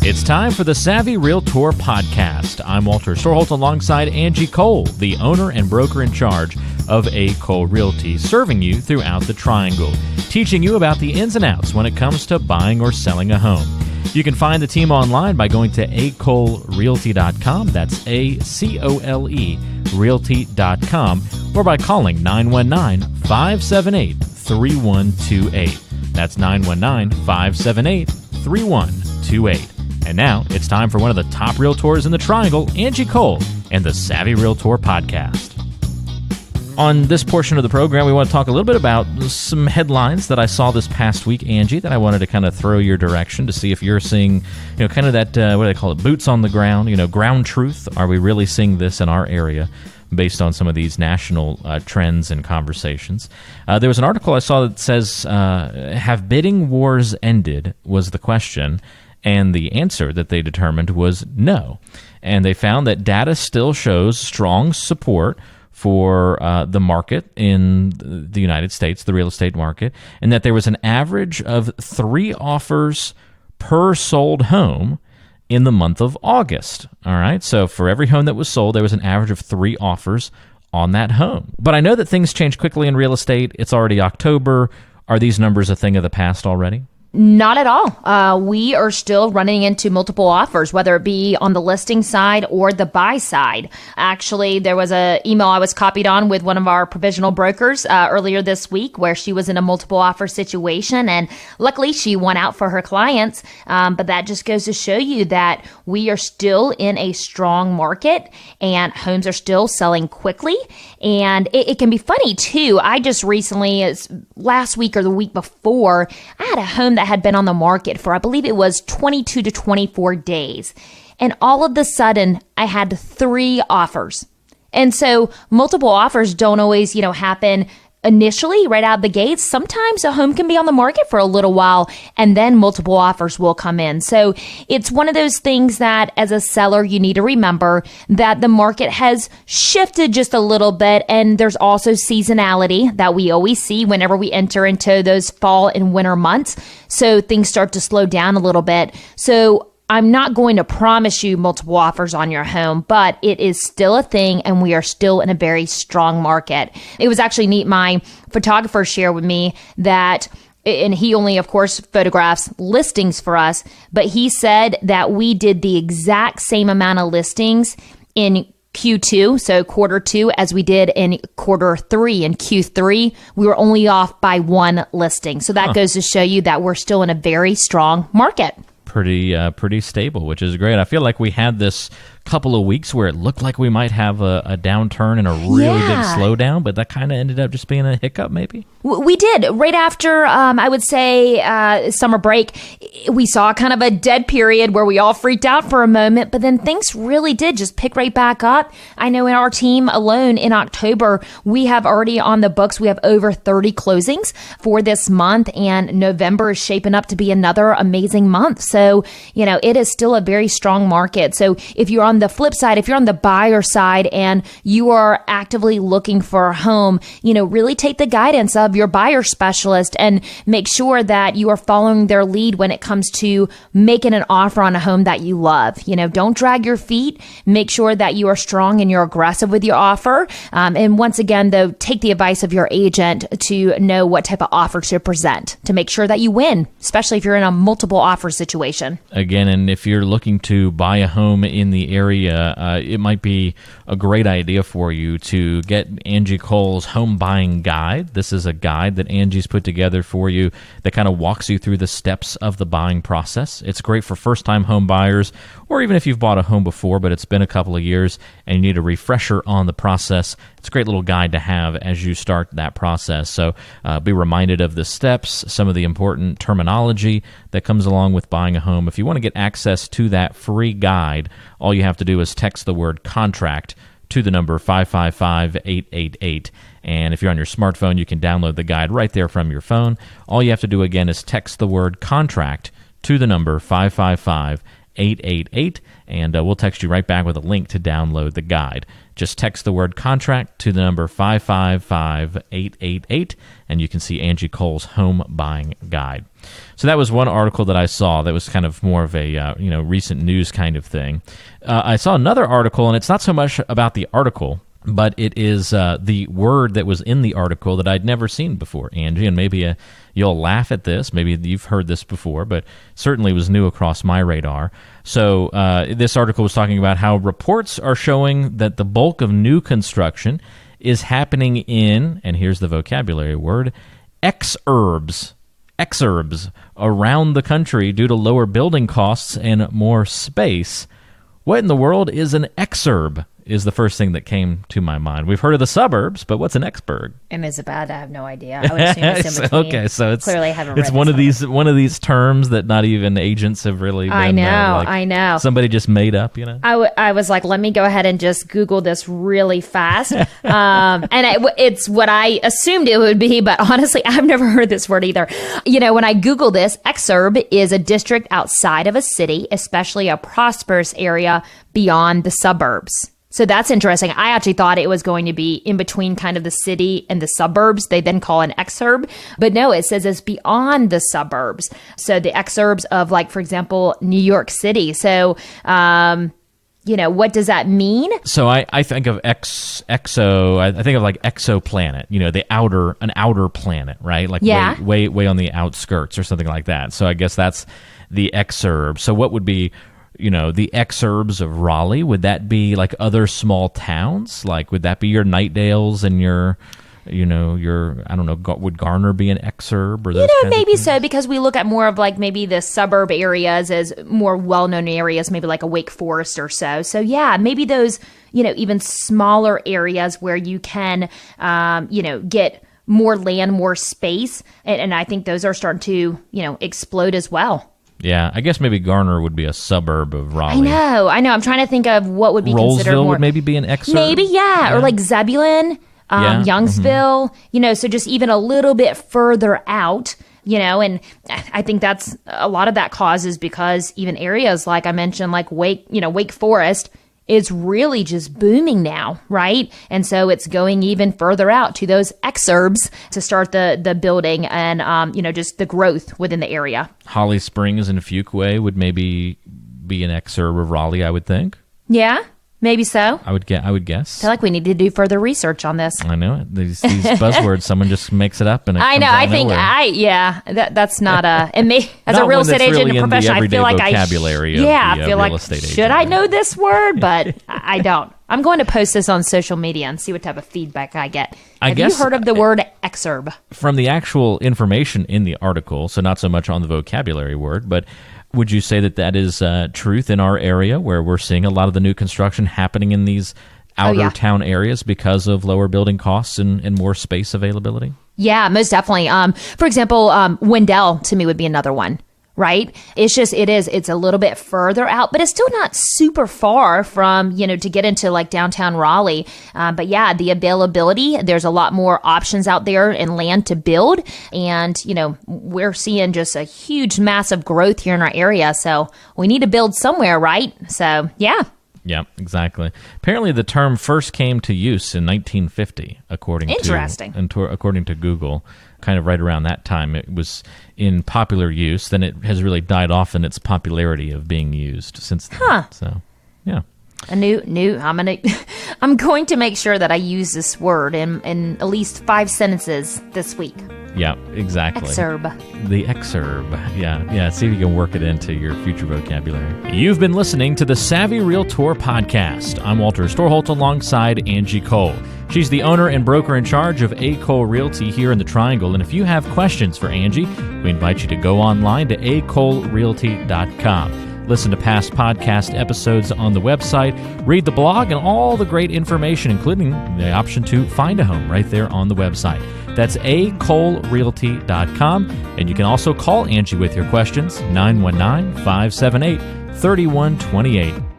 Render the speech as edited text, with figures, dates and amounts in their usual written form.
It's time for the Savvy Realtor Podcast. I'm Walter Storholt alongside Angie Cole, the owner and broker in charge of A. Cole Realty, serving you throughout the Triangle, teaching you about the ins and outs when it comes to buying or selling a home. You can find the team online by going to acolerealty.com. That's A-C-O-L-E realty.com, or by calling 919-578-3128. That's 919-578-3128. And now it's time for one of the top realtors in the Triangle, Angie Cole, and the Savvy Realtor Podcast. On this portion of the program, we want to talk a little bit about some headlines that I saw this past week, Angie, that I wanted to kind of throw your direction to see if you're seeing, kind of that, what do they call it, boots on the ground, ground truth. Are we really seeing this in our area based on some of these national trends and conversations? There was an article I saw that says, have bidding wars ended, was the question. And the answer that they determined was no. And they found that data still shows strong support for the market in the United States, the real estate market, and that there was an average of 3 offers per sold home in the month of August. All right, so for every home that was sold, there was an average of 3 offers on that home. But I know that things change quickly in real estate. It's already October. Are these numbers a thing of the past already? Not at all. We are still running into multiple offers, whether it be on the listing side or the buy side. Actually, there was an email I was copied on with one of our provisional brokers earlier this week where she was in a multiple offer situation, and luckily she won out for her clients. But that just goes to show you that we are still in a strong market and homes are still selling quickly. And it can be funny too. I just recently, last week or the week before, I had a home that had been on the market for, I believe it was 22 to 24 days. And all of a sudden, I had 3 offers. And so multiple offers don't always, happen initially right out the gates. Sometimes a home can be on the market for a little while and then multiple offers will come in. So it's one of those things that as a seller, you need to remember that the market has shifted just a little bit. And there's also seasonality that we always see whenever we enter into those fall and winter months. So things start to slow down a little bit. So I'm not going to promise you multiple offers on your home, but it is still a thing and we are still in a very strong market. It was actually neat. My photographer shared with me that, and he only, of course, photographs listings for us, but he said that we did the exact same amount of listings in Q2, so quarter 2, as we did in quarter 3. In Q3, we were only off by 1 listing. So that goes to show you that we're still in a very strong market. Pretty stable, which is great. I feel like we had this couple of weeks where it looked like we might have a downturn and a really big slowdown, but that kind of ended up just being a hiccup maybe? We did. Right after, I would say, summer break, we saw kind of a dead period where we all freaked out for a moment, but then things really did just pick right back up. I know in our team alone in October, we have already on the books, we have over 30 closings for this month, and November is shaping up to be another amazing month. So, it is still a very strong market. So if you're on the flip side, if you're on the buyer side and you are actively looking for a home, really take the guidance of your buyer specialist and make sure that you are following their lead when it comes to making an offer on a home that you love. Don't drag your feet. Make sure that you are strong and you're aggressive with your offer. And once again, though, take the advice of your agent to know what type of offer to present to make sure that you win, especially if you're in a multiple offer situation. Again, and if you're looking to buy a home in the area, it might be a great idea for you to get Angie Cole's home buying guide. This is a guide that Angie's put together for you that kind of walks you through the steps of the buying process. It's great for first-time home buyers, or even if you've bought a home before, but it's been a couple of years and you need a refresher on the process. It's a great little guide to have as you start that process. So be reminded of the steps, some of the important terminology that comes along with buying a home. If you want to get access to that free guide, all you have to do is text the word contract to the number 555-888. And if you're on your smartphone, you can download the guide right there from your phone. All you have to do, again, is text the word contract to the number 555-888. 888, and we'll text you right back with a link to download the guide. Just text the word contract to the number 555-888, and you can see Angie Cole's home buying guide. So that was one article that I saw that was kind of more of a recent news kind of thing. I saw another article, and it's not so much about the article, but it is the word that was in the article that I'd never seen before, Angie, and maybe you'll laugh at this. Maybe you've heard this before, but certainly was new across my radar. So this article was talking about how reports are showing that the bulk of new construction is happening in, and here's the vocabulary word, exurbs around the country due to lower building costs and more space. What in the world is an exurb? Is the first thing that came to my mind. We've heard of the suburbs, but what's an exurb? And is it bad? I have no idea. I would assume it's in between. Okay, so it's clearly I haven't it's read one of these terms that not even agents have really been, I know. Somebody just made up, I was like, let me go ahead and just Google this really fast. And it's what I assumed it would be, but honestly, I've never heard this word either. When I Google this, exurb is a district outside of a city, especially a prosperous area beyond the suburbs. So that's interesting. I actually thought it was going to be in between kind of the city and the suburbs. They then call an exurb. But no, it says it's beyond the suburbs. So the exurbs of, like, for example, New York City. So, what does that mean? So I think of I think of like exoplanet, an outer planet, right? Like way on the outskirts or something like that. So I guess that's the exurb. So what would be the exurbs of Raleigh? Would that be like other small towns? Like, would that be your Nightdales and your I don't know, would Garner be an exurb? Or those maybe so, because we look at more of like maybe the suburb areas as more well-known areas, maybe like a Wake Forest or so. So yeah, maybe those, even smaller areas where you can, get more land, more space. And I think those are starting to, explode as well. Yeah, I guess maybe Garner would be a suburb of Raleigh. I know. I'm trying to think of what would be considered more. Would maybe be an exurb? Maybe, yeah. Or like Zebulon, Youngsville, so just even a little bit further out, and I think that's a lot of that causes because even areas like I mentioned, like Wake Forest, is really just booming now, right? And so it's going even further out to those exurbs to start the building and, just the growth within the area. Holly Springs and Fuquay would maybe be an exurb of Raleigh, I would think. Yeah, maybe so. I would guess. I feel like we need to do further research on this. I know it. These buzzwords, someone just makes it up and it I know. I think that's not a. And me as a real estate agent and professional, I feel like I feel like should I know this word, but I don't. I'm going to post this on social media and see what type of feedback I get. Have you heard of the word exurb? From the actual information in the article, so not so much on the vocabulary word, but would you say that is truth in our area where we're seeing a lot of the new construction happening in these outer town areas because of lower building costs and more space availability? Yeah, most definitely. For example, Wendell to me would be another one. Right? It's a little bit further out, but it's still not super far from, to get into like downtown Raleigh. But yeah, the availability, there's a lot more options out there and land to build. And, we're seeing just a huge, massive growth here in our area. So we need to build somewhere, right? So, yeah. Yeah, exactly. Apparently the term first came to use in 1950, according to Google. Kind of right around that time it was in popular use. Then it has really died off in its popularity of being used since then. Huh. So, yeah. I'm going to make sure that I use this word in at least 5 sentences this week. Yeah, exactly. Exurb. The exurb. Yeah. See if you can work it into your future vocabulary. You've been listening to the Savvy Realtor Podcast. I'm Walter Storholt alongside Angie Cole. She's the owner and broker in charge of A. Cole Realty here in the Triangle. And if you have questions for Angie, we invite you to go online to acolerealty.com. Listen to past podcast episodes on the website, read the blog, and all the great information, including the option to find a home right there on the website. That's acolerealty.com. And you can also call Angie with your questions, 919-578-3128.